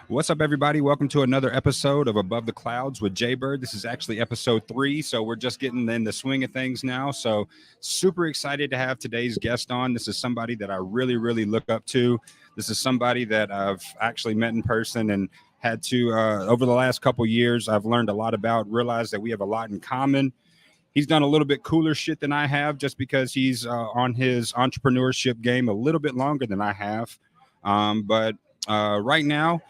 What's up, everybody? Welcome to another episode of Above the Clouds with Jaybird. This is actually episode 3, so we're just getting in the swing of things now. So super excited to have today's guest on. This is somebody that I really look up to. This is somebody that I've actually met in person and had to, over the last couple years, I've learned a lot about, realized that we have a lot in common. He's done a little bit cooler shit than I have just because he's on his entrepreneurship game a little bit longer than I have. But right now,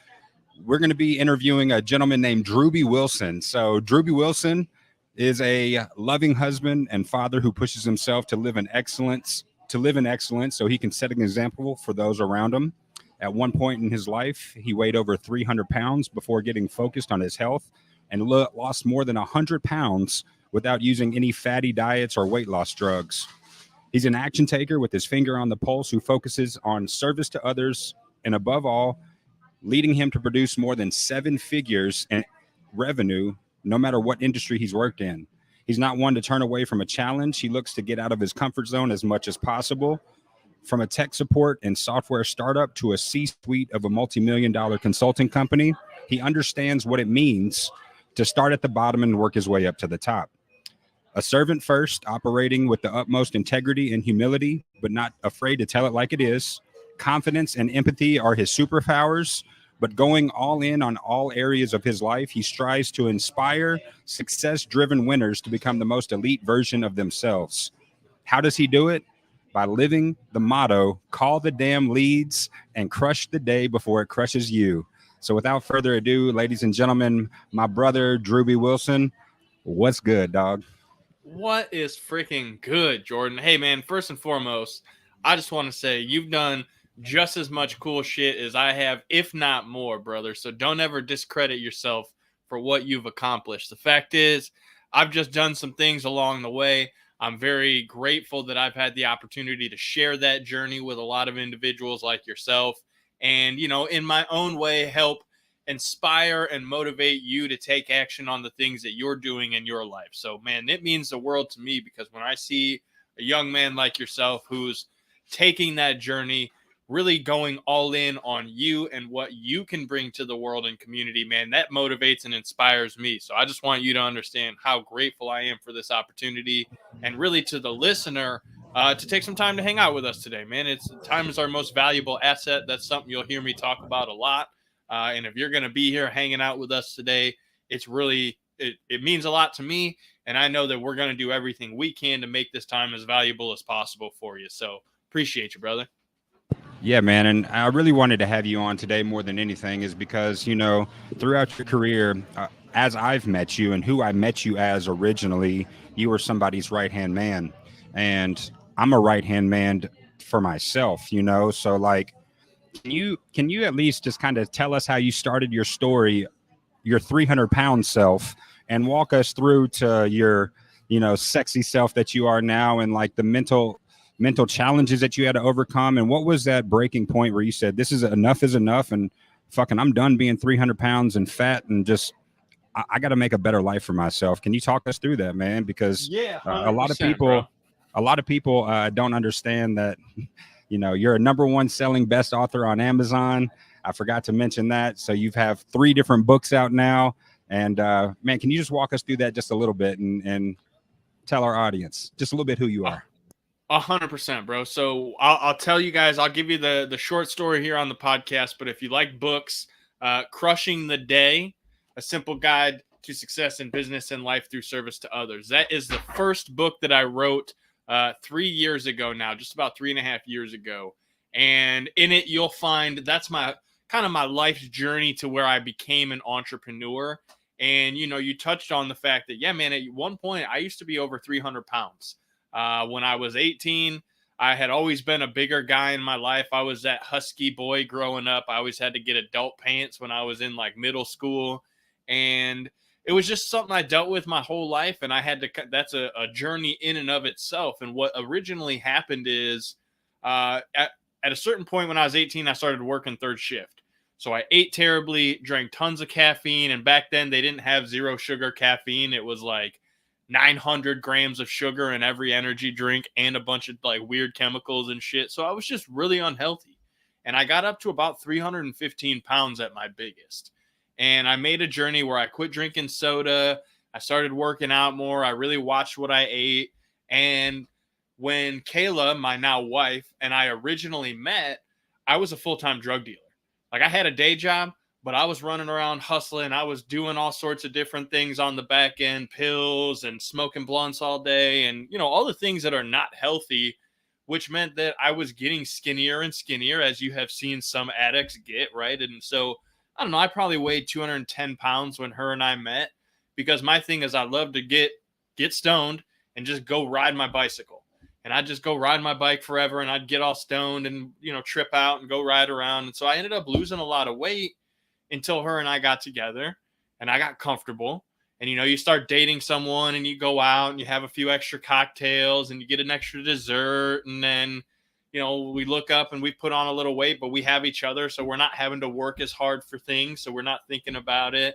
we're going to be interviewing a gentleman named Drewbie Wilson. So Drewbie Wilson is a loving husband and father who pushes himself to live in excellence, so he can set an example for those around him. At one point in his life, he weighed over 300 pounds before getting focused on his health and lost more than 100 pounds without using any fatty diets or weight loss drugs. He's an action taker with his finger on the pulse who focuses on service to others and, above all, leading him to produce more than 7 figures in revenue, no matter what industry he's worked in. He's not one to turn away from a challenge. He looks to get out of his comfort zone as much as possible. From a tech support and software startup to a C-suite of a multi-million-dollar consulting company, he understands what it means to start at the bottom and work his way up to the top. A servant first, operating with the utmost integrity and humility, but not afraid to tell it like it is. Confidence and empathy are his superpowers, but going all in on all areas of his life, he strives to inspire success-driven winners to become the most elite version of themselves. How does he do it? By living the motto, call the damn leads and crush the day before it crushes you. So without further ado, ladies and gentlemen, my brother, Drewbie Wilson, what's good, dog? What is freaking good, Jordan? Hey, man, first and foremost, I just want to say you've done just as much cool shit as I have, if not more, brother. So don't ever discredit yourself for what you've accomplished. The fact is, I've just done some things along the way. I'm very grateful that I've had the opportunity to share that journey with a lot of individuals like yourself and, in my own way, help inspire and motivate you to take action on the things that you're doing in your life. So, man, it means the world to me because when I see a young man like yourself who's taking that journey, really going all in on you and what you can bring to the world and community, man, that motivates and inspires me. So I just want you to understand how grateful I am for this opportunity and really to the listener to take some time to hang out with us today, man. Time is our most valuable asset. That's something you'll hear me talk about a lot. And if you're going to be here hanging out with us today, it's really, it means a lot to me. And I know that we're going to do everything we can to make this time as valuable as possible for you. So appreciate you, brother. Yeah, man. And I really wanted to have you on today more than anything is because, throughout your career, as I've met you and who I met you as originally, you were somebody's right-hand man. And I'm a right-hand man for myself, So like, can you at least just kind of tell us how you started your story, your 300-pound self, and walk us through to your, sexy self that you are now and like the mental challenges that you had to overcome, and what was that breaking point where you said this is enough and fucking I'm done being 300 pounds and fat and just I got to make a better life for myself. Can you talk us through that, man? Because a lot of people don't understand that you're a #1 selling best author on Amazon. I forgot to mention that. So you have 3 different books out now, and man, can you just walk us through that just a little bit and tell our audience just a little bit who you are? 100%, bro. So I'll tell you guys, I'll give you the short story here on the podcast. But if you like books, Crushing the Day, A Simple Guide to Success in Business and Life Through Service to Others. That is the first book that I wrote 3 years ago now, just about 3.5 years ago. And in it, you'll find that's my life's journey to where I became an entrepreneur. And, you touched on the fact that, yeah, man, at one point I used to be over 300 pounds. When I was 18, I had always been a bigger guy in my life. I was that husky boy growing up. I always had to get adult pants when I was in like middle school. And it was just something I dealt with my whole life. And I had to, that's a journey in and of itself. And what originally happened is at a certain point when I was 18, I started working third shift. So I ate terribly, drank tons of caffeine. And back then they didn't have zero sugar caffeine. It was like 900 grams of sugar in every energy drink and a bunch of like weird chemicals and shit. So I was just really unhealthy. And I got up to about 315 pounds at my biggest. And I made a journey where I quit drinking soda. I started working out more. I really watched what I ate. And when Kayla, my now wife, and I originally met, I was a full-time drug dealer. Like, I had a day job, but I was running around hustling. I was doing all sorts of different things on the back end, pills and smoking blunts all day, and, you know, all the things that are not healthy, which meant that I was getting skinnier and skinnier, as you have seen some addicts get, right? And so, I don't know, I probably weighed 210 pounds when her and I met, because my thing is I love to get stoned and just go ride my bicycle. And I'd just go ride my bike forever, and I'd get all stoned and, you know, trip out and go ride around. And so I ended up losing a lot of weight until her and I got together and I got comfortable. And, you know, you start dating someone and you go out and you have a few extra cocktails and you get an extra dessert. And then, you know, we look up and we put on a little weight, but we have each other. So we're not having to work as hard for things. So we're not thinking about it.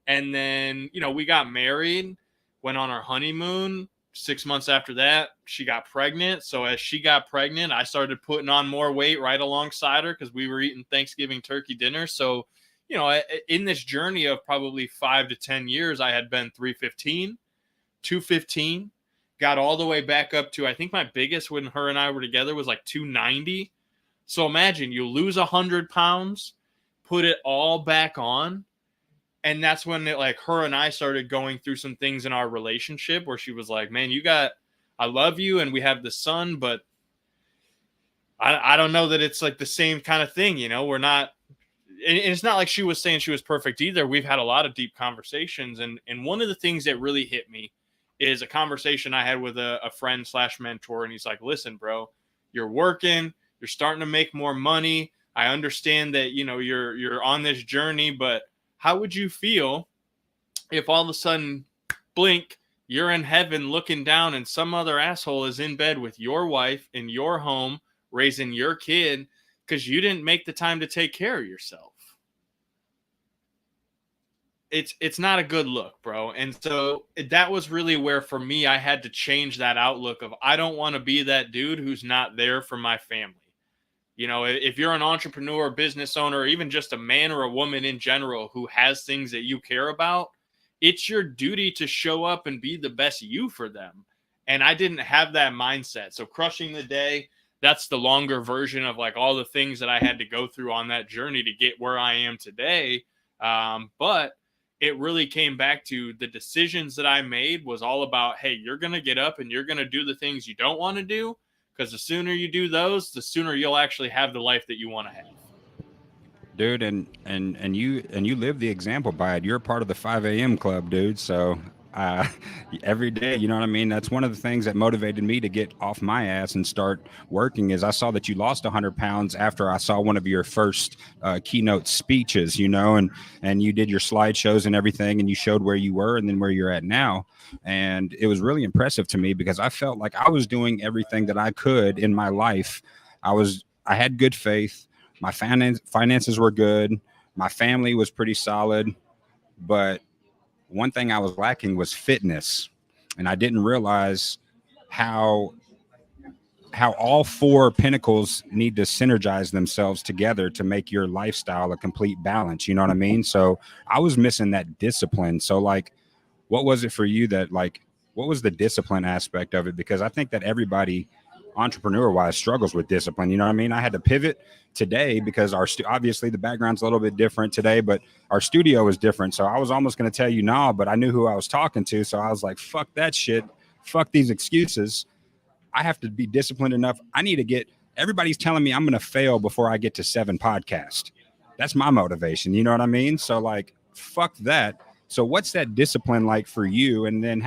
And then, you know, we got married, went on our honeymoon. 6 months after that, she got pregnant. So as she got pregnant, I started putting on more weight right alongside her, because we were eating Thanksgiving turkey dinner. So, you know, in this journey of probably 5 to 10 years, I had been 315, 215, got all the way back up to, I think my biggest when her and I were together was like 290. So imagine you lose 100 pounds, put it all back on. And that's when like her and I started going through some things in our relationship where she was like, man, I love you and we have the son, but I don't know that it's like the same kind of thing. You know, we're not, and it's not like she was saying she was perfect either. We've had a lot of deep conversations. And one of the things that really hit me is a conversation I had with a friend / mentor. And he's like, listen, bro, you're working, you're starting to make more money. I understand that, you know, you're on this journey, but how would you feel if all of a sudden, blink, you're in heaven looking down and some other asshole is in bed with your wife in your home, raising your kid because you didn't make the time to take care of yourself? It's not a good look, bro. And so that was really where, for me, I had to change that outlook of, I don't want to be that dude who's not there for my family. You know, if you're an entrepreneur, business owner, or even just a man or a woman in general who has things that you care about, it's your duty to show up and be the best you for them. And I didn't have that mindset. So crushing the day, that's the longer version of like all the things that I had to go through on that journey to get where I am today. But it really came back to the decisions that I made was all about, hey, you're going to get up and you're going to do the things you don't want to do. Because the sooner you do those, the sooner you'll actually have the life that you want to have. Dude, and you live the example by it. You're a part of the 5 a.m. club, dude. So every day, you know what I mean? That's one of the things that motivated me to get off my ass and start working. Is I saw that you lost 100 pounds after I saw one of your first keynote speeches, you know, and you did your slideshows and everything, and you showed where you were and then where you're at now. And it was really impressive to me because I felt like I was doing everything that I could in my life. I had good faith. My finances were good. My family was pretty solid. But one thing I was lacking was fitness. And I didn't realize how all four pinnacles need to synergize themselves together to make your lifestyle a complete balance. You know what I mean? So I was missing that discipline. So like, what was it for you what was the discipline aspect of it? Because I think that everybody entrepreneur wise struggles with discipline. You know what I mean? I had to pivot today because obviously the background's a little bit different today, but our studio is different. So I was almost going to tell you no, but I knew who I was talking to. So I was like, fuck that shit. Fuck these excuses. I have to be disciplined enough. Everybody's telling me I'm going to fail before I get to 7 podcasts. That's my motivation. You know what I mean? So like, fuck that. So what's that discipline like for you? And then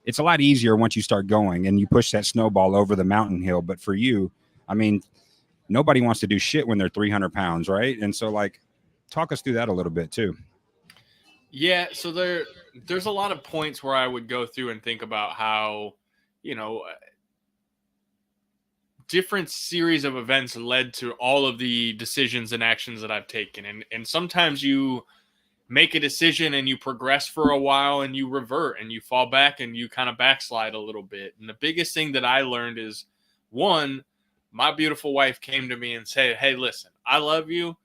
it's a lot easier once you start going and you push that snowball over the mountain hill. But for you, I mean, nobody wants to do shit when they're 300 pounds, right? And so like, talk us through that a little bit too. Yeah. So there's a lot of points where I would go through and think about how, you know, different series of events led to all of the decisions and actions that I've taken. And sometimes you make a decision and you progress for a while and you revert and you fall back and you kind of backslide a little bit. And the biggest thing that I learned is, one, my beautiful wife came to me and said, hey, listen, I love you,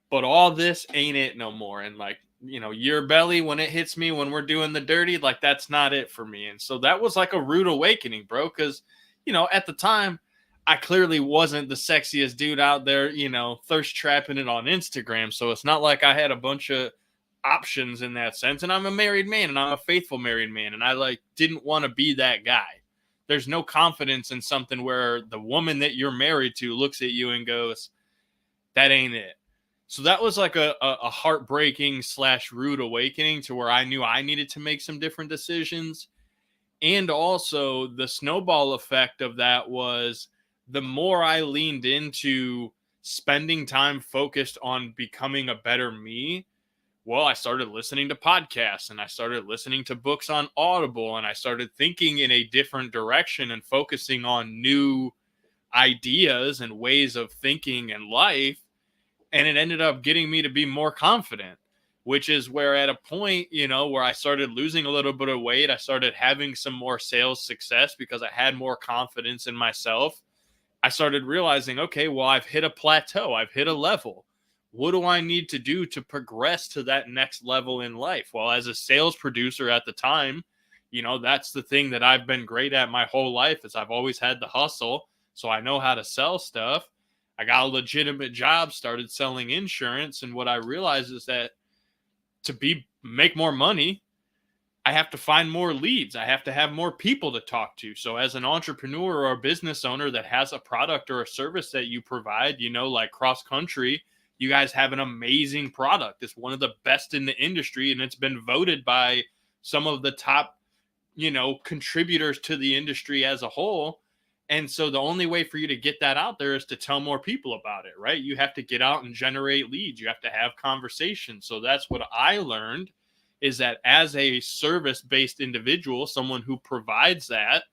but all this ain't it no more. And like, you know, your belly, when it hits me, when we're doing the dirty, like that's not it for me. And so that was like a rude awakening, bro. Cause, you know, at the time, I clearly wasn't the sexiest dude out there, you know, thirst trapping it on Instagram. So it's not like I had a bunch of options in that sense. And I'm a married man, and I'm a faithful married man. And I like didn't want to be that guy. There's no confidence in something where the woman that you're married to looks at you and goes, that ain't it. So that was like a heartbreaking / rude awakening to where I knew I needed to make some different decisions. And also the snowball effect of that was the more I leaned into spending time focused on becoming a better me, well, I started listening to podcasts, and I started listening to books on Audible, and I started thinking in a different direction and focusing on new ideas and ways of thinking and life. And it ended up getting me to be more confident, which is where at a point, you know, where I started losing a little bit of weight, I started having some more sales success because I had more confidence in myself. I started realizing, okay, well, I've hit a plateau. I've hit a level. What do I need to do to progress to that next level in life? Well, as a sales producer at the time, you know, that's the thing that I've been great at my whole life is I've always had the hustle. So I know how to sell stuff. I got a legitimate job, started selling insurance. And what I realized is that to make more money, I have to find more leads. I have to have more people to talk to. So as an entrepreneur or a business owner that has a product or a service that you provide, you know, like Cross Country, you guys have an amazing product. It's one of the best in the industry, and it's been voted by some of the top, you know, contributors to the industry as a whole. And so the only way for you to get that out there is to tell more people about it, right? You have to get out and generate leads. You have to have conversations. So that's what I learned, is that as a service-based individual, someone who provides that,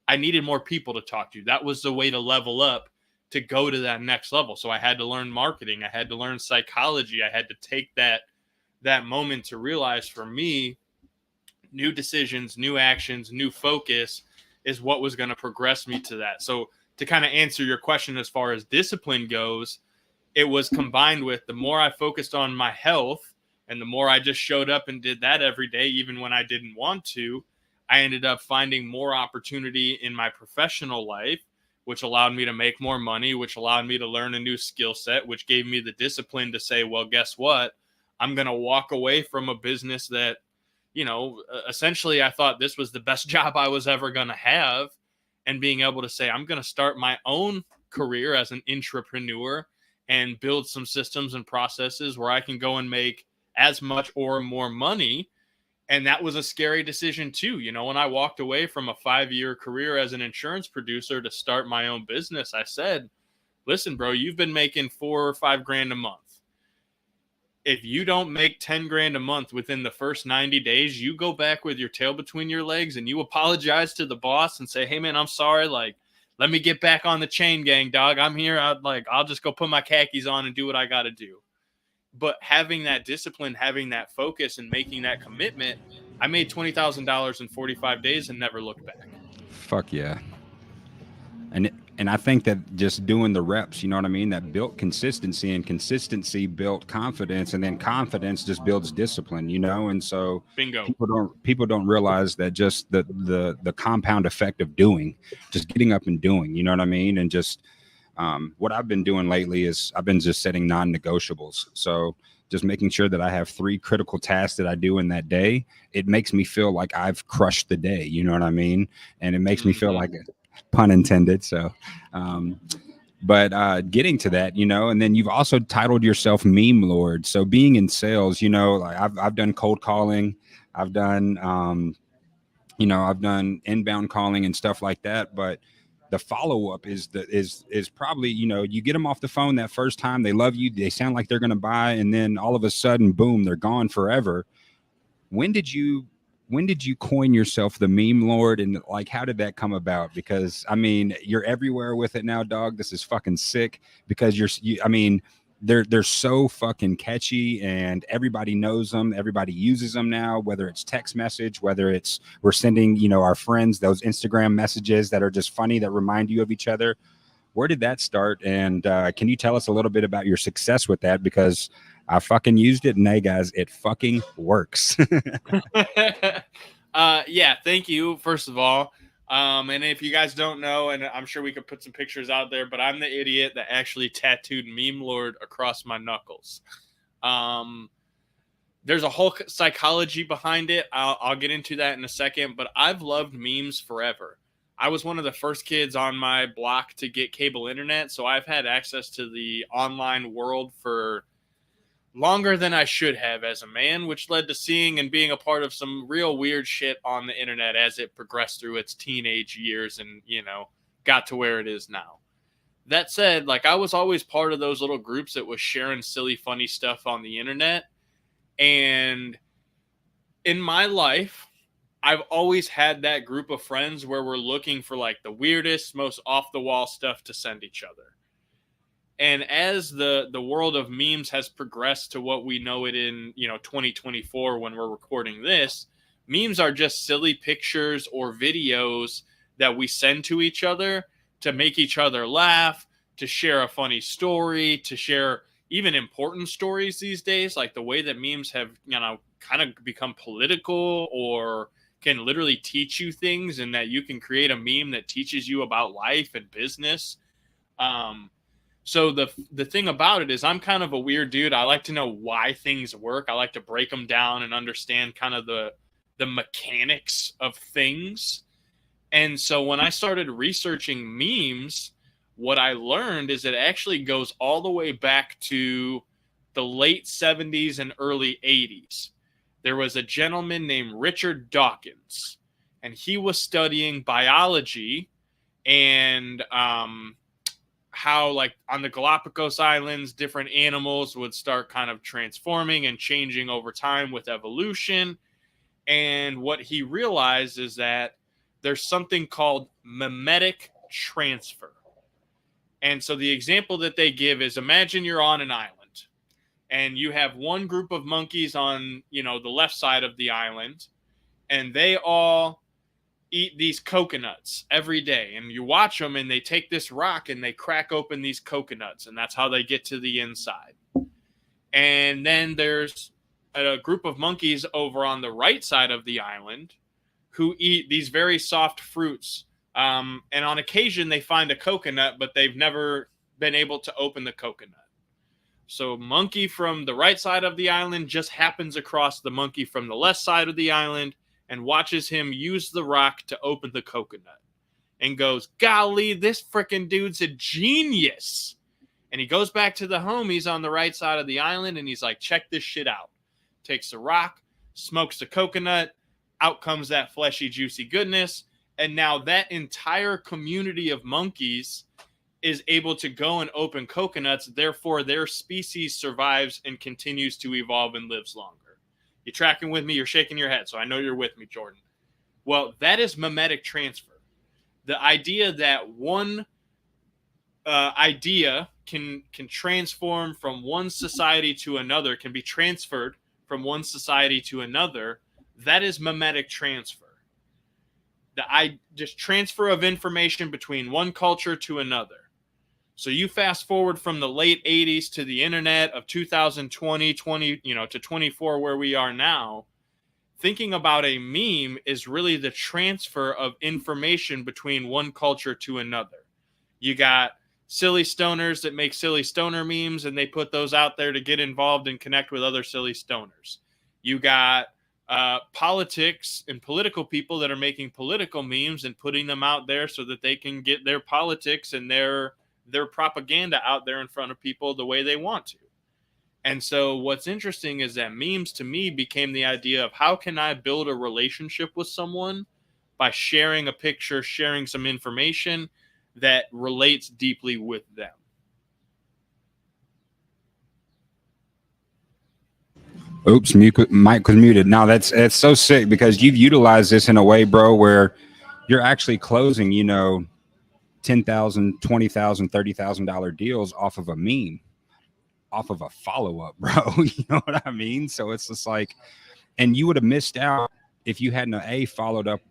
I needed more people to talk to. That was the way to level up, to go to that next level. So I had to learn marketing. I had to learn psychology. I had to take that moment to realize, for me, new decisions, new actions, new focus is what was going to progress me to that. So to kind of answer your question as far as discipline goes, it was combined with the more I focused on my health and the more I just showed up and did that every day, even when I didn't want to, I ended up finding more opportunity in my professional life, which allowed me to make more money, which allowed me to learn a new skill set, which gave me the discipline to say, well, guess what? I'm going to walk away from a business that, you know, essentially I thought this was the best job I was ever going to have. And being able to say, I'm going to start my own career as an entrepreneur and build some systems and processes where I can go and make as much or more money. And that was a scary decision too. You know, when I walked away from a 5-year career as an insurance producer to start my own business, I said, listen, bro, you've been making $4 or $5 grand a month. If you don't make 10 grand a month within the first 90 days, you go back with your tail between your legs and you apologize to the boss and say, hey man, I'm sorry. Like, let me get back on the chain gang, dog. I'm here. I'll just go put my khakis on and do what I got to do. But having that discipline, having that focus, and making that commitment, I made $20,000 in 45 days and never looked back. Fuck yeah. And I think that just doing the reps, you know what I mean, that built consistency, and consistency built confidence, and then confidence just builds discipline, you know. And so Bingo. people don't realize that just the compound effect of doing, just getting up and doing, you know what I mean. And just what I've been doing lately is I've been just setting non-negotiables. So just making sure that I have 3 critical tasks that I do in that day. It makes me feel like I've crushed the day, you know what I mean? And it makes me feel like, pun intended. So, but getting to that, you know, and then you've also titled yourself Meme Lord. So being in sales, you know, like I've done cold calling, I've done, you know, I've done inbound calling and stuff like that. But the follow-up is probably, you know, you get them off the phone that first time, they love you, they sound like they're going to buy, and then all of a sudden, boom, they're gone forever. When did you coin yourself the Meme Lord, and like, how did that come about? Because I mean, you're everywhere with it now, dog. This is fucking sick because I mean, they're so fucking catchy, and everybody knows them. Everybody uses them now, whether it's text message, whether it's we're sending, you know, our friends those Instagram messages that are just funny, that remind you of each other. Where did that start? And can you tell us a little bit about your success with that? Because I fucking used it, and hey, guys, it fucking works. Yeah, thank you, first of all. And if you guys don't know, and I'm sure we could put some pictures out there, but I'm the idiot that actually tattooed Meme Lord across my knuckles. Um, there's a whole psychology behind it. I'll get into that in a second, but I've loved memes forever. I was one of the first kids on my block to get cable internet, so I've had access to the online world for longer than I should have as a man, which led to seeing and being a part of some real weird shit on the internet as it progressed through its teenage years and, got to where it is now. That said, like, I was always part of those little groups that was sharing silly, funny stuff on the internet. And in my life, I've always had that group of friends where we're looking for like the weirdest, most off the wall stuff to send each other. And as the world of memes has progressed to what we know it in, 2024 when we're recording this, memes are just silly pictures or videos that we send to each other to make each other laugh, to share a funny story, to share even important stories these days, like the way that memes have, kind of become political or can literally teach you things, and that you can create a meme that teaches you about life and business. So the thing about it is I'm kind of a weird dude. I like to know why things work. I like to break them down and understand kind of the mechanics of things. And so when I started researching memes, what I learned is it actually goes all the way back to the late 70s and early 80s. There was a gentleman named Richard Dawkins, and he was studying biology and how, like, on the Galapagos Islands, different animals would start kind of transforming and changing over time with evolution. And what he realized is that there's something called mimetic transfer. And so the example that they give is, imagine you're on an island and you have one group of monkeys on, the left side of the island, and they all eat these coconuts every day. And you watch them, and they take this rock and they crack open these coconuts, and that's how they get to the inside. And then there's a group of monkeys over on the right side of the island who eat these very soft fruits. And on occasion, they find a coconut, but they've never been able to open the coconut. So monkey from the right side of the island just happens across the monkey from the left side of the island and watches him use the rock to open the coconut and goes, golly, this freaking dude's a genius. And he goes back to the homies on the right side of the island, and he's like, check this shit out. Takes the rock, smokes the coconut, out comes that fleshy, juicy goodness. And now that entire community of monkeys is able to go and open coconuts. Therefore, their species survives and continues to evolve and lives longer. You tracking with me? You're shaking your head, so I know you're with me, Jordan. Well, that is mimetic transfer. The idea that one idea can transform from one society to another, can be transferred from one society to another, that is mimetic transfer. Just transfer of information between one culture to another. So you fast forward from the late 80s to the internet of 2020, to 24, where we are now. Thinking about a meme is really the transfer of information between one culture to another. You got silly stoners that make silly stoner memes, and they put those out there to get involved and connect with other silly stoners. You got politics and political people that are making political memes and putting them out there so that they can get their politics and their propaganda out there in front of people the way they want to. And so what's interesting is that memes to me became the idea of how can I build a relationship with someone by sharing a picture, sharing some information that relates deeply with them. Oops, mic was muted. Now that's so sick because you've utilized this in a way, bro, where you're actually closing, $10,000, $20,000, $30,000 deals off of a meme, off of a follow-up, bro. You know what I mean? So it's just like, and you would have missed out if you hadn't followed up,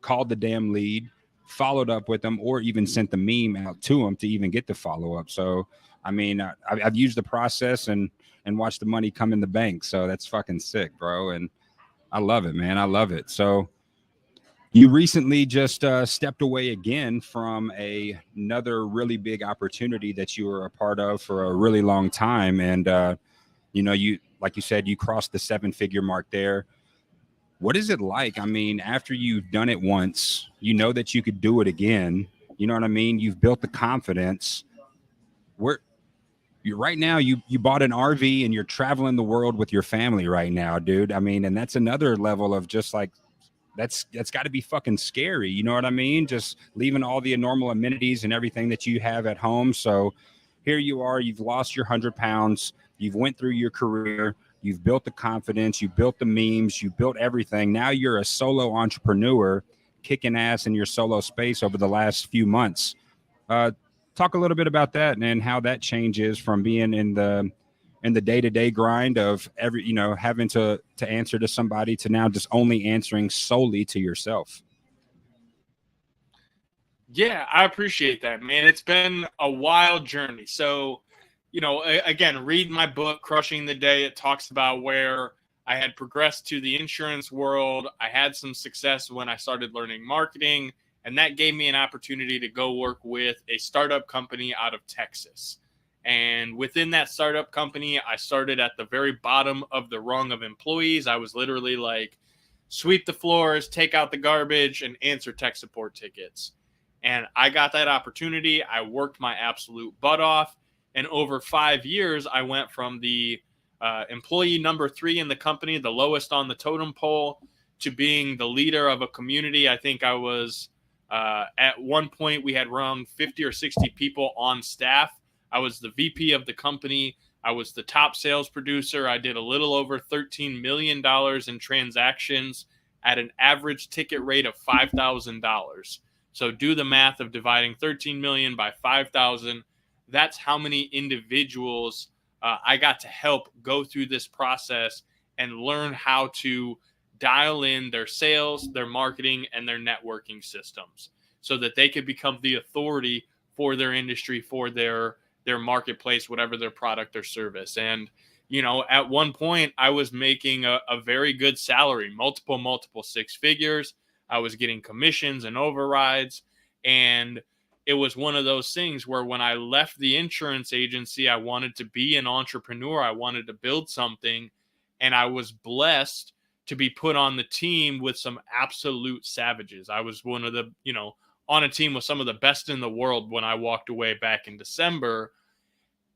called the damn lead, followed up with them, or even sent the meme out to them to even get the follow up. So, I mean, I've used the process and watched the money come in the bank. So that's fucking sick, bro. And I love it, man. I love it. So you recently just stepped away again from another really big opportunity that you were a part of for a really long time. And, you know, you, like you said, you crossed the 7-figure mark there. What is it like? I mean, after you've done it once, you know that you could do it again. You know what I mean? You've built the confidence. Where you right now, you bought an RV and you're traveling the world with your family right now, dude. I mean, and that's another level of just like, that's got to be fucking scary. You know what I mean? Just leaving all the normal amenities and everything that you have at home. So here you are, you've lost your 100 pounds. You've went through your career. You've built the confidence. You built the memes. You built everything. Now you're a solo entrepreneur kicking ass in your solo space over the last few months. Uh, Talk a little bit about that and how that changes from being in the day-to-day grind of every, you know, having to answer to somebody to now just only answering solely to yourself. Yeah, I appreciate that, man. It's been a wild journey. So, you know, again, read my book, Crushing the Day. It talks about where I had progressed to the insurance world. I had some success when I started learning marketing, and that gave me an opportunity to go work with a startup company out of Texas. And within that startup company, I started at the very bottom of the rung of employees. I was literally like, sweep the floors, take out the garbage, and answer tech support tickets. And I got that opportunity. I worked my absolute butt off. And over 5 years, I went from the employee number 3 in the company, the lowest on the totem pole, to being the leader of a community. I think I was, at one point, we had around 50 or 60 people on staff. I was the VP of the company. I was the top sales producer. I did a little over $13 million in transactions at an average ticket rate of $5,000. So do the math of dividing 13 million by 5,000. That's how many individuals I got to help go through this process and learn how to dial in their sales, their marketing, and their networking systems so that they could become the authority for their industry, for their marketplace, whatever their product or service. And, you know, at one point I was making a very good salary, multiple 6 figures. I was getting commissions and overrides. And it was one of those things where when I left the insurance agency, I wanted to be an entrepreneur. I wanted to build something. And I was blessed to be put on the team with some absolute savages. I was one of the, you know, on a team with some of the best in the world when I walked away back in December.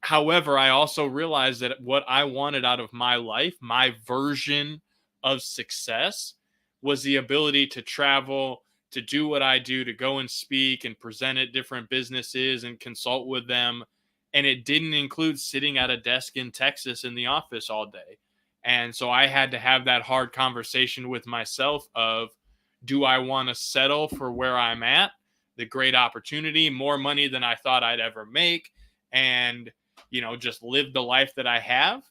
However, I also realized that what I wanted out of my life, my version of success, was the ability to travel, to do what I do, to go and speak and present at different businesses and consult with them. And it didn't include sitting at a desk in Texas in the office all day. And so I had to have that hard conversation with myself of, do I want to settle for where I'm at, the great opportunity, more money than I thought I'd ever make, and, you know, just live the life that I have?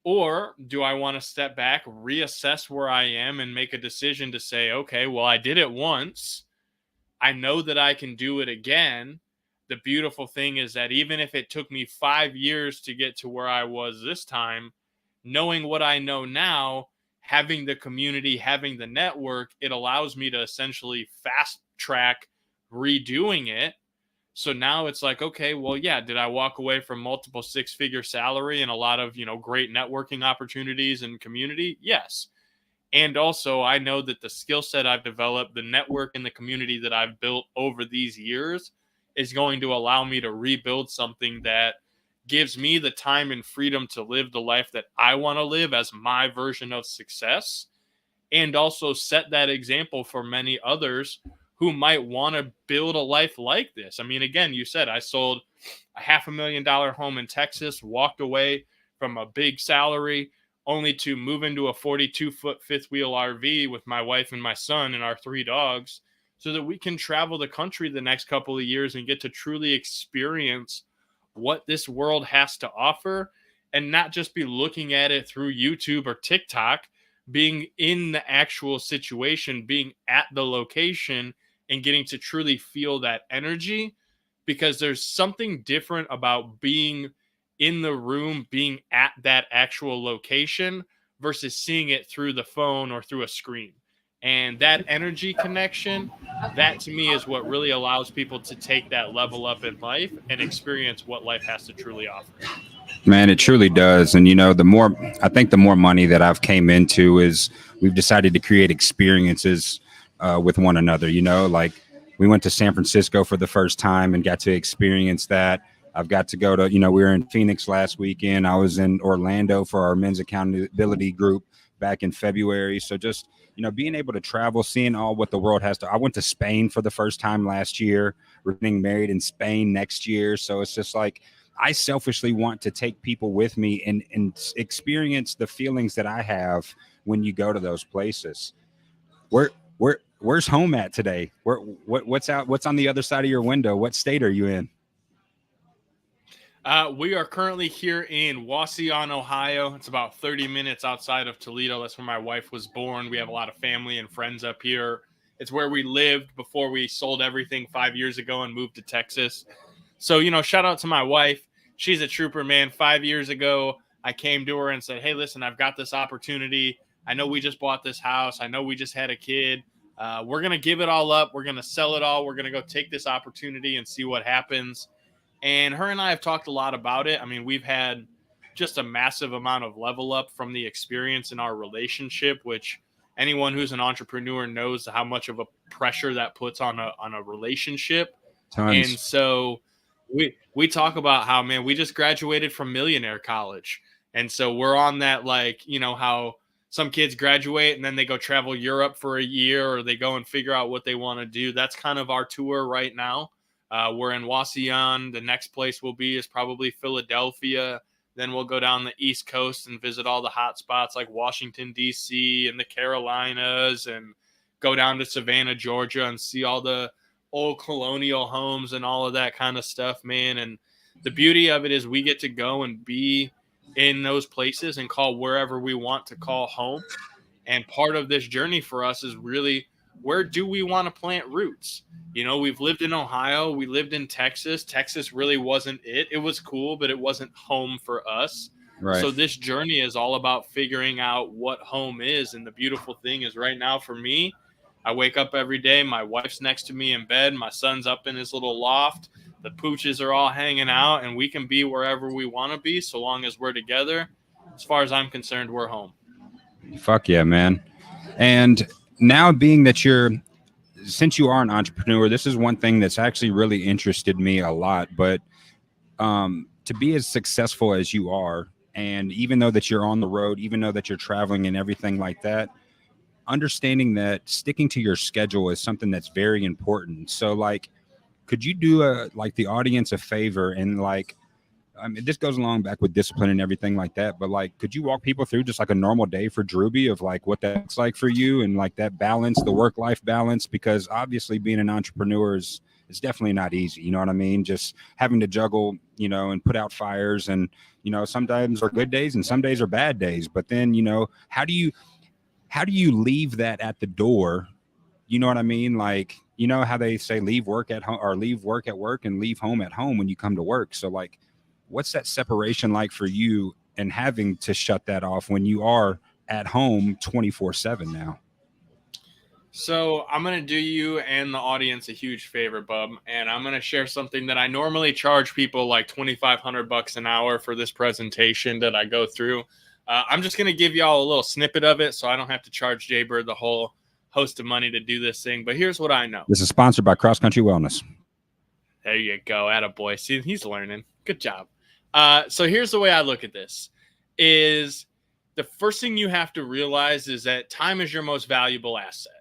Or do I want to step back, reassess where I am, and make a decision to say, okay, well, I did it once. I know that I can do it again. The beautiful thing is that even if it took me 5 years to get to where I was this time, knowing what I know now, having the community, having the network, it allows me to essentially fast track redoing it. So now it's like, okay, well, yeah, did I walk away from multiple 6-figure salary and a lot of, you know, great networking opportunities and community? Yes. And also I know that the skill set I've developed, the network and the community that I've built over these years is going to allow me to rebuild something that gives me the time and freedom to live the life that I want to live as my version of success, and also set that example for many others who might want to build a life like this. I mean, again, you said I sold a $500,000 home in Texas, walked away from a big salary, only to move into a 42-foot fifth wheel RV with my wife and my son and our 3 dogs so that we can travel the country the next couple of years and get to truly experience what this world has to offer, and not just be looking at it through YouTube or TikTok, being in the actual situation, being at the location and getting to truly feel that energy, because there's something different about being in the room, being at that actual location versus seeing it through the phone or through a screen. And that energy connection, that to me is what really allows people to take that level up in life and experience what life has to truly offer. Man, it truly does. And I think the more money that I've came into is we've decided to create experiences with one another. Like we went to San Francisco for the first time and got to experience that. I've got to go to, we were in Phoenix last weekend. I was in Orlando for our men's accountability group back in February. So just, being able to travel, seeing all what the world has to. I went to Spain for the first time last year. We're getting married in Spain next year. So it's just like, I selfishly want to take people with me and experience the feelings that I have when you go to those places. Where's home at today? What's on the other side of your window? What state are you in? We are currently here in Wauseon, Ohio. It's about 30 minutes outside of Toledo. That's where my wife was born. We have a lot of family and friends up here. It's where we lived before we sold everything 5 years ago and moved to Texas. So, shout out to my wife. She's a trooper, man. 5 years ago, I came to her and said, hey, listen, I've got this opportunity. I know we just bought this house. I know we just had a kid. We're going to give it all up. We're going to sell it all. We're going to go take this opportunity and see what happens. And her and I have talked a lot about it. I mean, we've had just a massive amount of level up from the experience in our relationship, which anyone who's an entrepreneur knows how much of a pressure that puts on a relationship. Tons. And so we talk about how, man, we just graduated from millionaire college. And so we're on that, like, how some kids graduate and then they go travel Europe for a year or they go and figure out what they want to do. That's kind of our tour right now. We're in Wauseon. The next place we'll be is probably Philadelphia. Then we'll go down the East Coast and visit all the hot spots like Washington, D.C. and the Carolinas, and go down to Savannah, Georgia, and see all the old colonial homes and all of that kind of stuff, man. And the beauty of it is we get to go and be in those places and call wherever we want to call home. And part of this journey for us is really, where do we want to plant roots? We've lived in Ohio. We lived in Texas. Texas really wasn't it. It was cool, but it wasn't home for us. Right. So this journey is all about figuring out what home is. And the beautiful thing is right now for me, I wake up every day. My wife's next to me in bed. My son's up in his little loft. The pooches are all hanging out, and we can be wherever we want to be so long as we're together. As far as I'm concerned, we're home. Fuck yeah, man. And now being that since you are an entrepreneur, this is one thing that's actually really interested me a lot. But to be as successful as you are, and even though that you're on the road, even though that you're traveling and everything like that, understanding that sticking to your schedule is something that's very important. So like, could you do the audience a favor and this goes along back with discipline and everything like that, but like, could you walk people through just like a normal day for Drewbie of like what that looks like for you and like that balance, the work-life balance? Because obviously being an entrepreneur is definitely not easy. You know what I mean? Just having to juggle, and put out fires, and, sometimes are good days and some days are bad days. But then, how do you leave that at the door? You know what I mean? Like, how they say leave work at home, or leave work at work and leave home at home when you come to work. So like, what's that separation like for you and having to shut that off when you are at home 24/7 now? So I'm going to do you and the audience a huge favor, bub. And I'm going to share something that I normally charge people like $2,500 an hour for this presentation that I go through. I'm just going to give y'all a little snippet of it so I don't have to charge Jaybird the whole host of money to do this thing. But here's what I know. This is sponsored by Cross Country Wellness. There you go. Attaboy. See, he's learning. Good job. So here's the way I look at this is the first thing you have to realize is that time is your most valuable asset.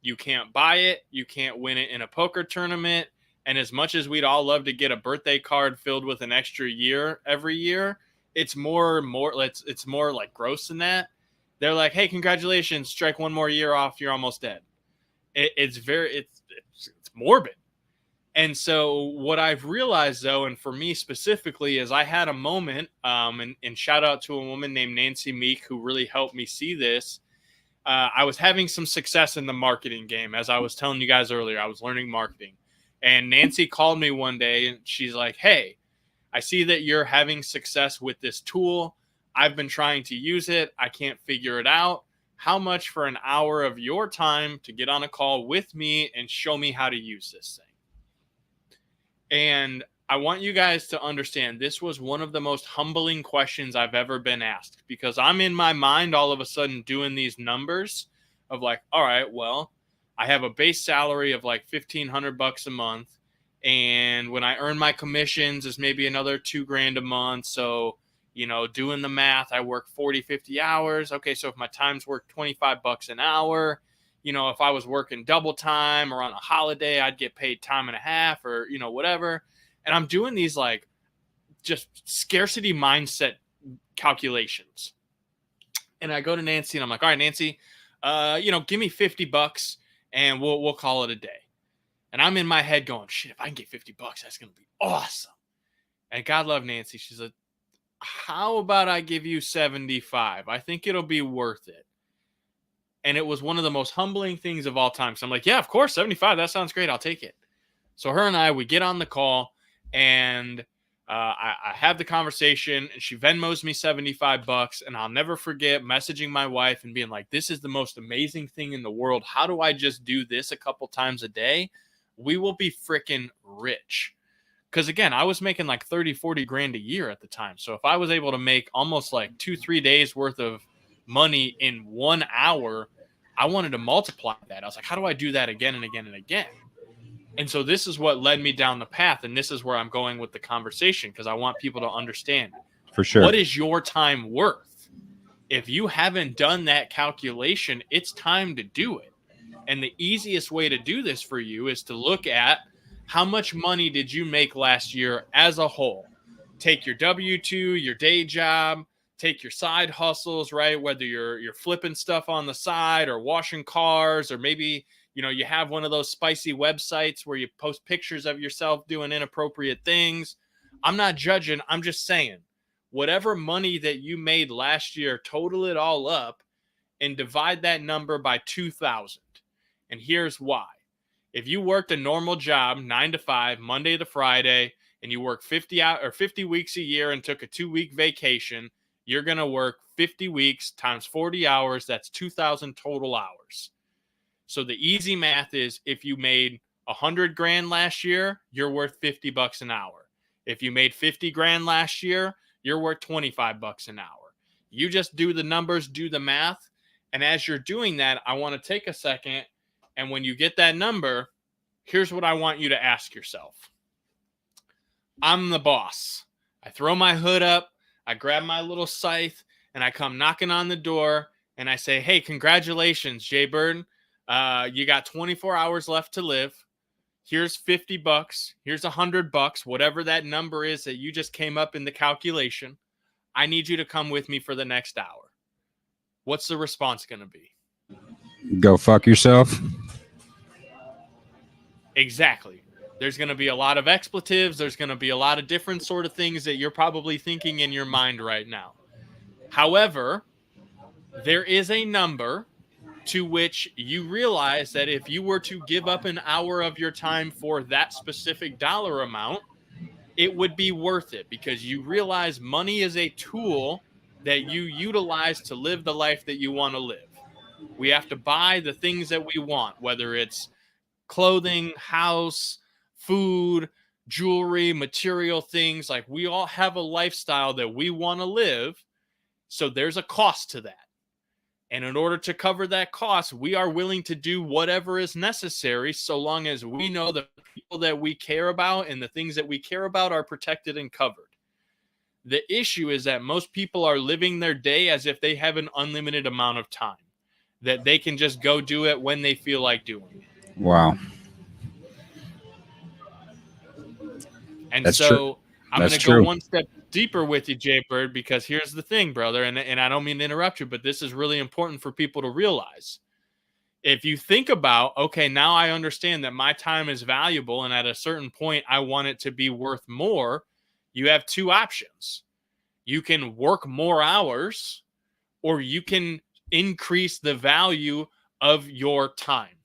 You can't buy it. You can't win it in a poker tournament. And as much as we'd all love to get a birthday card filled with an extra year every year, it's more like gross than that. They're like, hey, congratulations, strike one more year off, you're almost dead. It's morbid. And so what I've realized, though, and for me specifically, is I had a moment, and shout out to a woman named Nancy Meek who really helped me see this. I was having some success in the marketing game. As I was telling you guys earlier, I was learning marketing. And Nancy called me one day and she's like, hey, I see that you're having success with this tool. I've been trying to use it. I can't figure it out. How much for an hour of your time to get on a call with me and show me how to use this thing? And I want you guys to understand this was one of the most humbling questions I've ever been asked, because I'm in my mind all of a sudden doing these numbers of like, all right, well, I have a base salary of like $1,500 a month. And when I earn my commissions is maybe another $2,000 a month. So, you know, doing the math, I work 40, 50 hours. Okay. So if my time's work $25 an hour, you know, if I was working double time or on a holiday, I'd get paid time and a half or, you know, whatever. And I'm doing these like just scarcity mindset calculations. And I go to Nancy and I'm like, all right, Nancy, you know, give me $50 and we'll call it a day. And I'm in my head going, shit, if I can get $50, that's going to be awesome. And God love Nancy. She's like, how about I give you 75? I think it'll be worth it. And it was one of the most humbling things of all time. So I'm like, yeah, of course, 75. That sounds great. I'll take it. So her and I, we get on the call and I have the conversation and she Venmos me $75. And I'll never forget messaging my wife and being like, this is the most amazing thing in the world. How do I just do this a couple times a day? We will be freaking rich. Because again, I was making like 30, 40 grand a year at the time. So if I was able to make almost like 2-3 days worth of money in 1 hour, I wanted to multiply that. I was like, how do I do that again and again and again? And so this is what led me down the path. And this is where I'm going with the conversation, because I want people to understand. For sure. What is your time worth? If you haven't done that calculation, it's time to do it. And the easiest way to do this for you is to look at how much money did you make last year as a whole. Take your W-2, your day job, take your side hustles, right? Whether you're flipping stuff on the side or washing cars, or maybe, you know, you have one of those spicy websites where you post pictures of yourself doing inappropriate things. I'm not judging. I'm just saying, whatever money that you made last year, total it all up and divide that number by 2,000. And here's why. If you worked a normal job, 9 to 5, Monday to Friday, and you work 50 weeks a year and took a 2-week vacation, you're going to work 50 weeks times 40 hours. That's 2,000 total hours. So the easy math is, if you made 100 grand last year, you're worth $50 an hour. If you made 50 grand last year, you're worth $25 an hour. You just do the numbers, do the math. And as you're doing that, I want to take a second. And when you get that number, here's what I want you to ask yourself. I'm the boss. I throw my hood up, I grab my little scythe, and I come knocking on the door, and I say, hey, congratulations, Jay Bird. You got 24 hours left to live. Here's $50. Here's $100, whatever that number is that you just came up in the calculation. I need you to come with me for the next hour. What's the response going to be? Go fuck yourself. Exactly. There's going to be a lot of expletives. There's going to be a lot of different sort of things that you're probably thinking in your mind right now. However, there is a number to which you realize that if you were to give up an hour of your time for that specific dollar amount, it would be worth it, because you realize money is a tool that you utilize to live the life that you want to live. We have to buy the things that we want, whether it's clothing, house, food, jewelry, material things. Like, we all have a lifestyle that we want to live. So there's a cost to that. And in order to cover that cost, we are willing to do whatever is necessary, so long as we know the people that we care about and the things that we care about are protected and covered. The issue is that most people are living their day as if they have an unlimited amount of time, that they can just go do it when they feel like doing it. Wow. And That's so true. I'm going to go one step deeper with you, Jay Bird, because here's the thing, brother, and I don't mean to interrupt you, but this is really important for people to realize. If you think about, okay, now I understand that my time is valuable, and at a certain point I want it to be worth more, you have two options. You can work more hours, or you can increase the value of your time,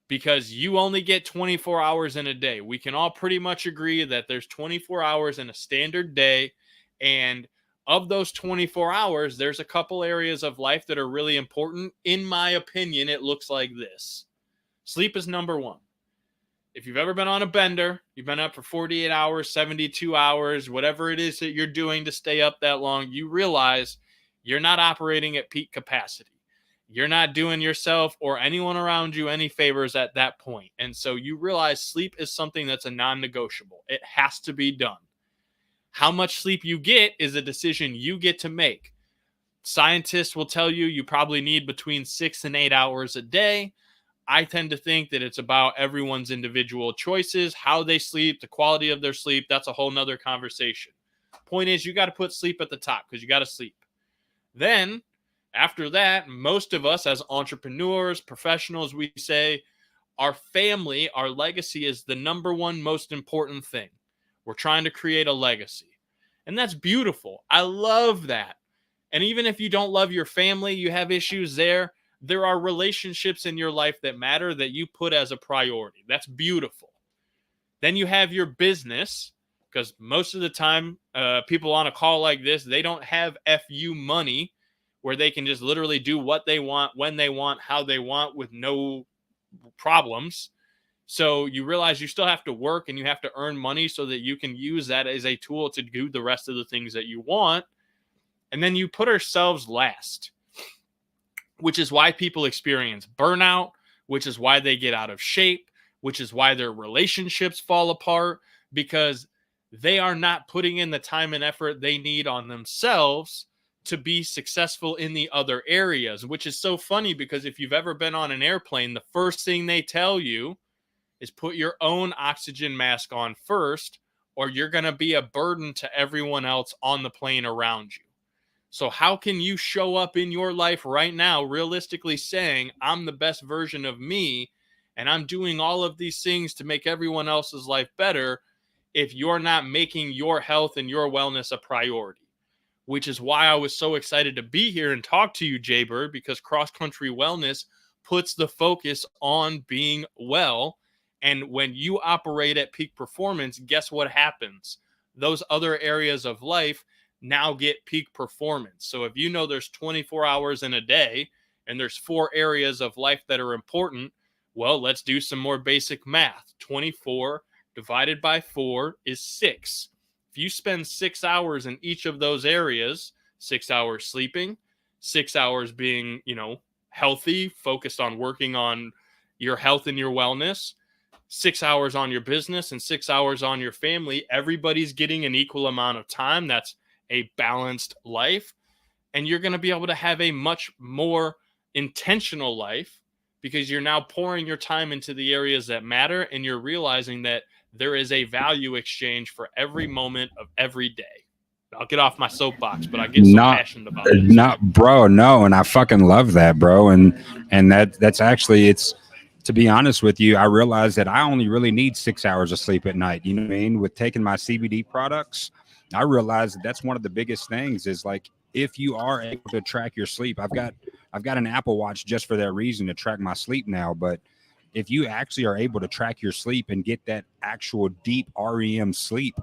because you only get 24 hours in a day. We can all pretty much agree that there's 24 hours in a standard day. And of those 24 hours, there's a couple areas of life that are really important. In my opinion, it looks like this. Sleep is number one. If you've ever been on a bender, you've been up for 48 hours, 72 hours, whatever it is that you're doing to stay up that long, you realize you're not operating at peak capacity. You're not doing yourself or anyone around you any favors at that point. And so you realize sleep is something that's a non-negotiable. It has to be done. How much sleep you get is a decision you get to make. Scientists will tell you probably need between 6 and 8 hours a day. I tend to think that it's about everyone's individual choices, how they sleep, the quality of their sleep. That's a whole nother conversation. Point is, you got to put sleep at the top because you got to sleep. Then, after that, most of us as entrepreneurs, professionals, we say our family, our legacy is the number one most important thing. We're trying to create a legacy. And that's beautiful. I love that. And even if you don't love your family, you have issues there, there are relationships in your life that matter that you put as a priority. That's beautiful. Then you have your business, because most of the time, people on a call like this, they don't have FU money where they can just literally do what they want, when they want, how they want with no problems. So you realize you still have to work and you have to earn money so that you can use that as a tool to do the rest of the things that you want. And then you put ourselves last, which is why people experience burnout, which is why they get out of shape, which is why their relationships fall apart, because they are not putting in the time and effort they need on themselves to be successful in the other areas, which is so funny because if you've ever been on an airplane, the first thing they tell you is put your own oxygen mask on first, or you're going to be a burden to everyone else on the plane around you. So how can you show up in your life right now, realistically saying, I'm the best version of me, and I'm doing all of these things to make everyone else's life better, if you're not making your health and your wellness a priority? Which is why I was so excited to be here and talk to you, Jaybird, because cross-country wellness puts the focus on being well. And when you operate at peak performance, guess what happens? Those other areas of life now get peak performance. So if you know there's 24 hours in a day and there's 4 areas of life that are important, well, let's do some more basic math. 24 divided by 4 is 6. If you spend 6 hours in each of those areas, 6 hours sleeping, 6 hours being, healthy, focused on working on your health and your wellness, 6 hours on your business, and 6 hours on your family, everybody's getting an equal amount of time. That's a balanced life. And you're going to be able to have a much more intentional life because you're now pouring your time into the areas that matter, and you're realizing that there is a value exchange for every moment of every day. I'll get off my soapbox, but I get so passionate about it. Not, bro, no, and I fucking love that, bro. And that's actually, it's, to be honest with you, I realize that I only really need 6 hours of sleep at night. You know what I mean? With taking my CBD products, I realize that that's one of the biggest things is like, if you are able to track your sleep, I've got an Apple Watch just for that reason to track my sleep now. But if you actually are able to track your sleep and get that actual deep REM sleep,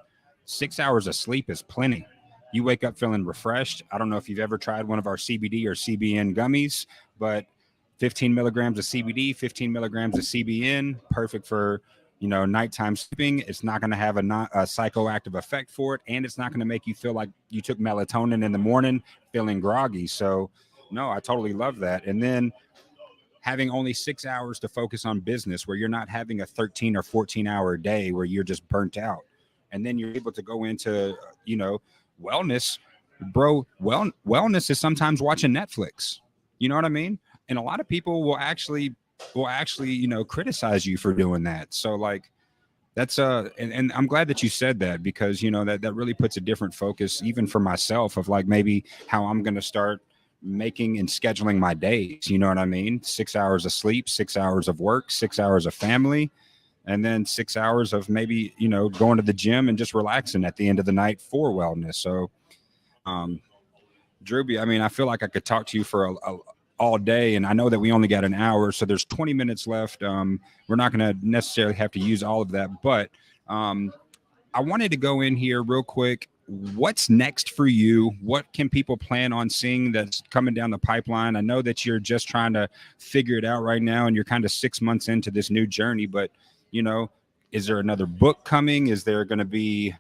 6 hours of sleep is plenty. You wake up feeling refreshed. I don't know if you've ever tried one of our CBD or CBN gummies, but 15 milligrams of CBD, 15 milligrams of CBN, perfect for, nighttime sleeping. It's not going to have a psychoactive effect for it, and it's not going to make you feel like you took melatonin in the morning feeling groggy. So, no, I totally love that. And then having only 6 hours to focus on business where you're not having a 13 or 14-hour day where you're just burnt out. And then you're able to go into, wellness, bro. Wellness is sometimes watching Netflix. You know what I mean? And a lot of people will actually, criticize you for doing that. So like, that's and I'm glad that you said that because, that really puts a different focus, even for myself, of like maybe how I'm going to start making and scheduling my days. You know what I mean? 6 hours of sleep, 6 hours of work, 6 hours of family, and then 6 hours of maybe, going to the gym and just relaxing at the end of the night for wellness. So, Drewbie, I mean, I feel like I could talk to you for all day, and I know that we only got an hour, so there's 20 minutes left. We're not going to necessarily have to use all of that, but I wanted to go in here real quick. What's next for you? What can people plan on seeing that's coming down the pipeline? I know that you're just trying to figure it out right now, and you're kind of 6 months into this new journey, but is there another book coming? Is there going to be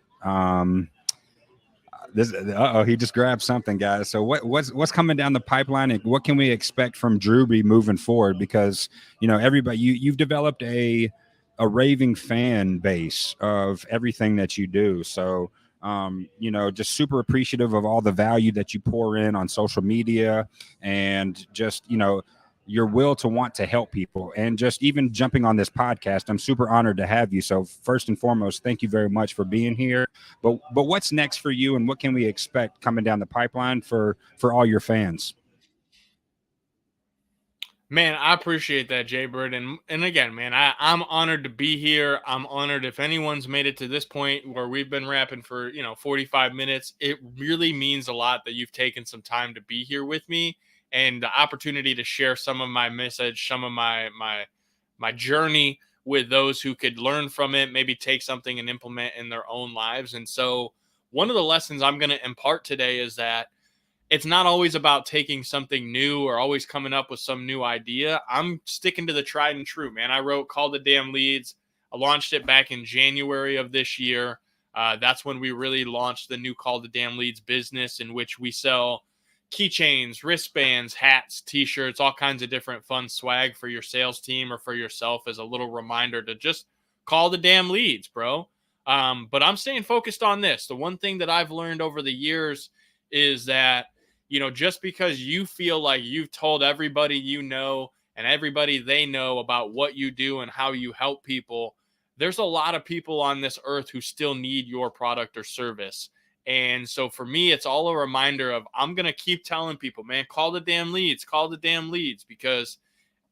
he just grabbed something, guys. So what's coming down the pipeline, and what can we expect from Drewbie moving forward? Because everybody, you've developed a raving fan base of everything that you do. So just super appreciative of all the value that you pour in on social media, and just your will to want to help people, and just even jumping on this podcast. I'm super honored to have you. So first and foremost, thank you very much for being here. But what's next for you, and what can we expect coming down the pipeline for all your fans? Man, I appreciate that, Jay Bird. And again, man, I'm honored to be here. I'm honored if anyone's made it to this point where we've been rapping for 45 minutes. It really means a lot that you've taken some time to be here with me, and the opportunity to share some of my message, some of my journey with those who could learn from it, maybe take something and implement in their own lives. And so one of the lessons I'm going to impart today is that it's not always about taking something new or always coming up with some new idea. I'm sticking to the tried and true, man. I wrote Call the Damn Leads. I launched it back in January of this year. That's when we really launched the new Call the Damn Leads business, in which we sell keychains, wristbands, hats, t-shirts, all kinds of different fun swag for your sales team or for yourself as a little reminder to just call the damn leads, bro. But I'm staying focused on this. The one thing that I've learned over the years is that just because you feel like you've told everybody and everybody they know about what you do and how you help people, there's a lot of people on this earth who still need your product or service. And so for me, it's all a reminder of, I'm going to keep telling people, man, call the damn leads, because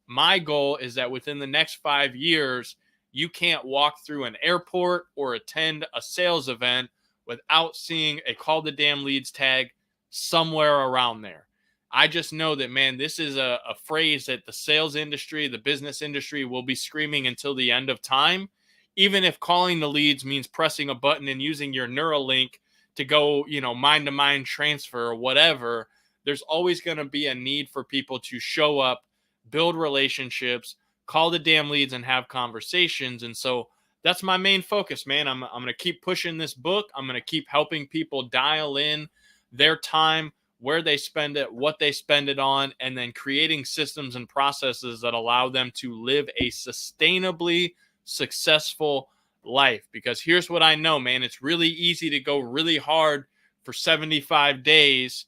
my goal is that within the next 5 years, you can't walk through an airport or attend a sales event without seeing a call the damn leads tag somewhere around there. I just know that, man, this is a phrase that the sales industry, the business industry will be screaming until the end of time. Even if calling the leads means pressing a button and using your Neuralink to go, mind-to-mind transfer or whatever, there's always going to be a need for people to show up, build relationships, call the damn leads, and have conversations. And so that's my main focus, man. I'm going to keep pushing this book. I'm going to keep helping people dial in their time, where they spend it, what they spend it on, and then creating systems and processes that allow them to live a sustainably successful life. Because here's what I know, man, it's really easy to go really hard for 75 days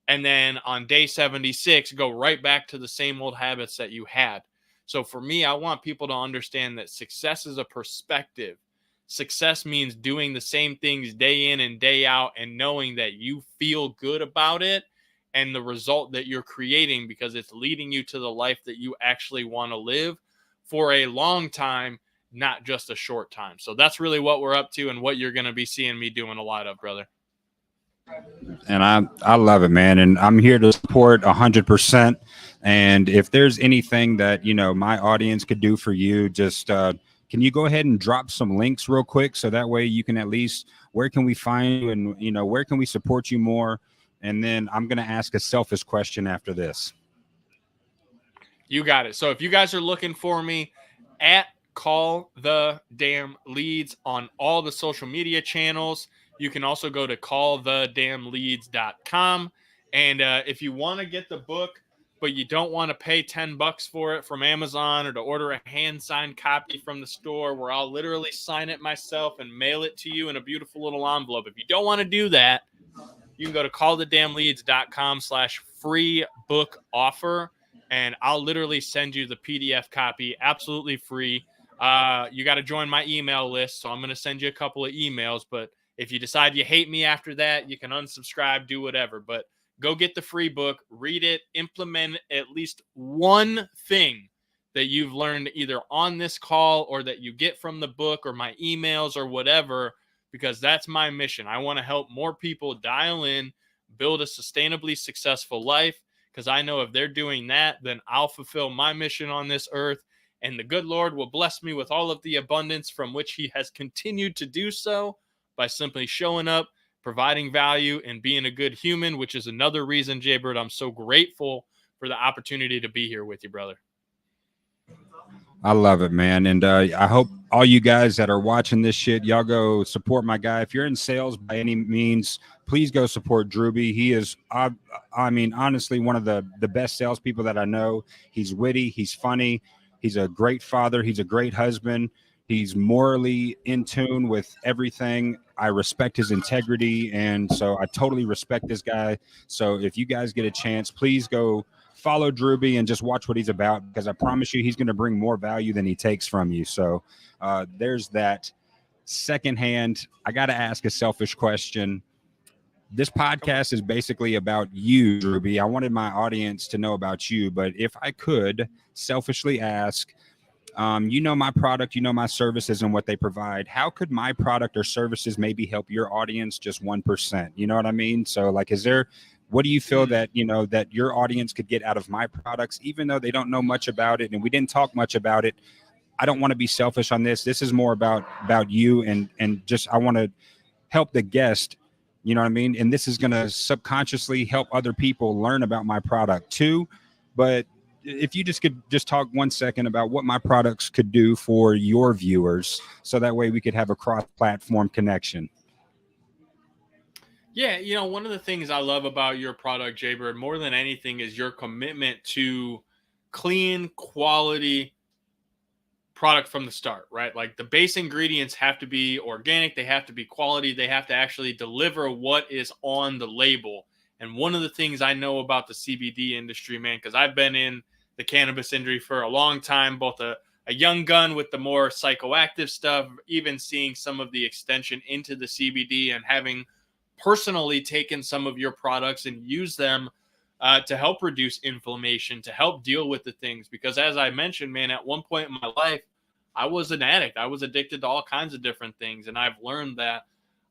and then on day 76 go right back to the same old habits that you had. So for me, I want people to understand that success is a perspective. Success means doing the same things day in and day out and knowing that you feel good about it and the result that you're creating, because it's leading you to the life that you actually want to live for a long time, not just a short time. So that's really what we're up to and what you're going to be seeing me doing a lot of, brother. And I love it, man. And I'm here to support 100%. And if there's anything that, my audience could do for you, just, can you go ahead and drop some links real quick, so that way you can at least, where can we find you, and where can we support you more? And then I'm going to ask a selfish question after this. You got it. So if you guys are looking for me, at Call the Damn Leads on all the social media channels. You can also go to callthedamnleads.com. And if you want to get the book, but you don't want to pay $10 for it from Amazon, or to order a hand-signed copy from the store where I'll literally sign it myself and mail it to you in a beautiful little envelope. If you don't want to do that, you can go to callthedamnleads.com/free book offer, and I'll literally send you the PDF copy absolutely free. You got to join my email list, so I'm going to send you a couple of emails, but if you decide you hate me after that, you can unsubscribe, do whatever. But go get the free book, read it, implement at least one thing that you've learned either on this call or that you get from the book or my emails or whatever, because that's my mission. I want to help more people dial in, build a sustainably successful life, because I know if they're doing that, then I'll fulfill my mission on this earth, and the good Lord will bless me with all of the abundance from which he has continued to do so by simply showing up, providing value, and being a good human, which is another reason, Jaybird, I'm so grateful for the opportunity to be here with you, brother. I love it, man. And I hope all you guys that are watching this shit, y'all go support my guy. If you're in sales by any means, please go support Drewbie. He is, I mean, honestly, one of the best salespeople that I know. He's witty. He's funny. He's a great father. He's a great husband. He's morally in tune with everything. I respect his integrity. And so I totally respect this guy. So if you guys get a chance, please go follow Drewbie and just watch what he's about, because I promise you he's going to bring more value than he takes from you. So there's that. Secondhand, I got to ask a selfish question. This podcast is basically about you, Drewbie. I wanted my audience to know about you, but if I could selfishly ask, you know my product, you know my services and what they provide. How could my product or services maybe help your audience just 1%? You know what I mean? So like, what do you feel that, you know, that your audience could get out of my products, even though they don't know much about it and we didn't talk much about it? I don't want to be selfish on this. This is more about you and just, I want to help the guest, you know what I mean? And this is going to subconsciously help other people learn about my product too. But if you just could just talk 1 second about what my products could do for your viewers, so that way we could have a cross-platform connection. Yeah, you know, one of the things I love about your product, Jaybird, more than anything is your commitment to clean, quality product from the start, right? Like the base ingredients have to be organic, they have to be quality, they have to actually deliver what is on the label. And one of the things I know about the CBD industry, man, because I've been in the cannabis industry for a long time, both a young gun with the more psychoactive stuff, even seeing some of the extension into the CBD and having personally taken some of your products and use them to help reduce inflammation, to help deal with the things. Because as I mentioned, man, at one point in my life, I was an addict. I was addicted to all kinds of different things. And I've learned that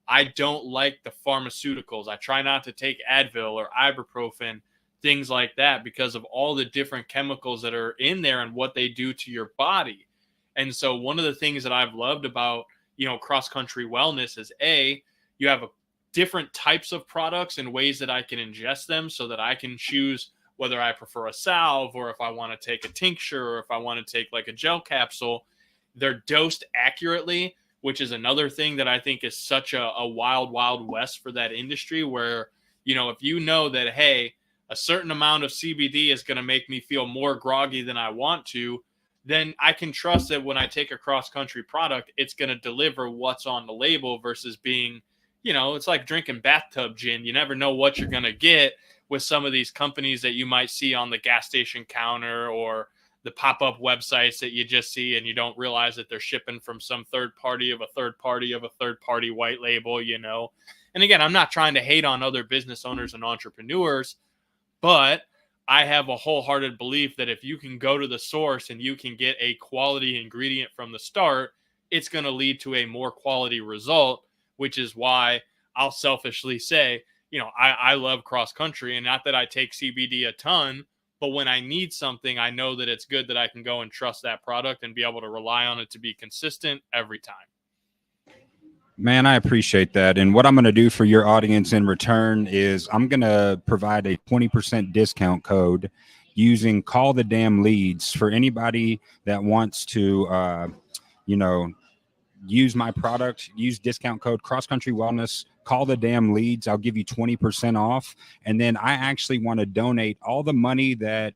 I don't like the pharmaceuticals. I try not to take Advil or ibuprofen, things like that, because of all the different chemicals that are in there and what they do to your body. And so one of the things that I've loved about, you know, cross-country wellness is you have different types of products and ways that I can ingest them so that I can choose whether I prefer a salve or if I want to take a tincture or if I want to take like a gel capsule. They're dosed accurately, which is another thing that I think is such a wild, wild west for that industry where, you know, if you know that, hey, a certain amount of CBD is going to make me feel more groggy than I want to, then I can trust that when I take a cross-country product, it's going to deliver what's on the label versus being, you know, it's like drinking bathtub gin. You never know what you're going to get with some of these companies that you might see on the gas station counter or the pop-up websites that you just see and you don't realize that they're shipping from some third party of a third party of a third party white label, you know. And again, I'm not trying to hate on other business owners and entrepreneurs, but I have a wholehearted belief that if you can go to the source and you can get a quality ingredient from the start, it's going to lead to a more quality result, which is why I'll selfishly say, you know, I love cross country, and not that I take CBD a ton, but when I need something, I know that it's good that I can go and trust that product and be able to rely on it to be consistent every time. Man, I appreciate that. And what I'm going to do for your audience in return is I'm going to provide a 20% discount code using Call the Damn Leads for anybody that wants to, you know, use my product, use discount code Cross Country Wellness, Call the Damn Leads. I'll give you 20% off. And then I actually want to donate all the money that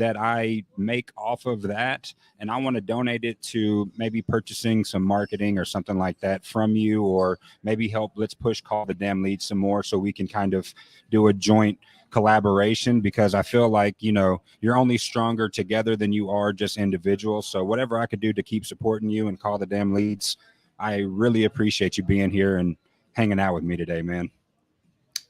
I make off of that, and I want to donate it to maybe purchasing some marketing or something like that from you, or maybe let's push Call the Damn Leads some more so we can kind of do a joint collaboration, because I feel like, you know, you're only stronger together than you are just individuals. So whatever I could do to keep supporting you and Call the Damn Leads, I really appreciate you being here and hanging out with me today, man.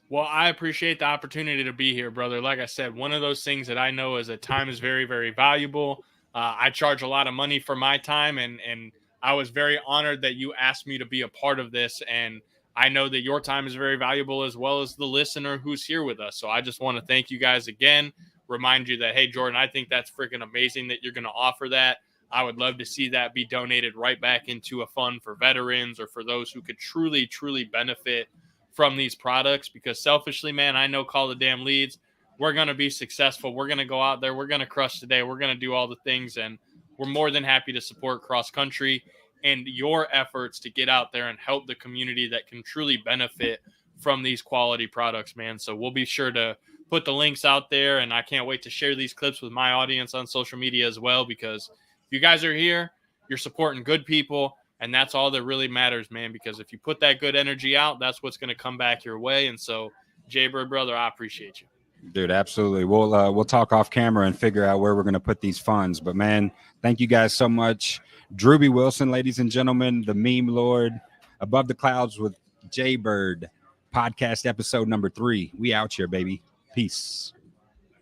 Well, I appreciate the opportunity to be here, brother. Like I said, one of those things that I know is that time is very, very valuable. I charge a lot of money for my time, and I was very honored that you asked me to be a part of this. And I know that your time is very valuable as well as the listener who's here with us. So I just want to thank you guys again. Remind you that, hey, Jordan, I think that's freaking amazing that you're going to offer that. I would love to see that be donated right back into a fund for veterans or for those who could truly, truly benefit from these products. Because selfishly, man, I know Call the Damn Leads. We're going to be successful. We're going to go out there. We're going to crush today. We're going to do all the things. And we're more than happy to support cross country and your efforts to get out there and help the community that can truly benefit from these quality products, man. So we'll be sure to put the links out there, and I can't wait to share these clips with my audience on social media as well, because if you guys are here, you're supporting good people, and that's all that really matters, man, because if you put that good energy out, that's what's going to come back your way. And so, Jaybird, brother, I appreciate you. Dude, absolutely. We'll talk off camera and figure out where we're going to put these funds. But, man, thank you guys so much. Drewbie Wilson, ladies and gentlemen, the Meme Lord, Above the Clouds with Jaybird, podcast episode number 3. We out here, baby. Peace.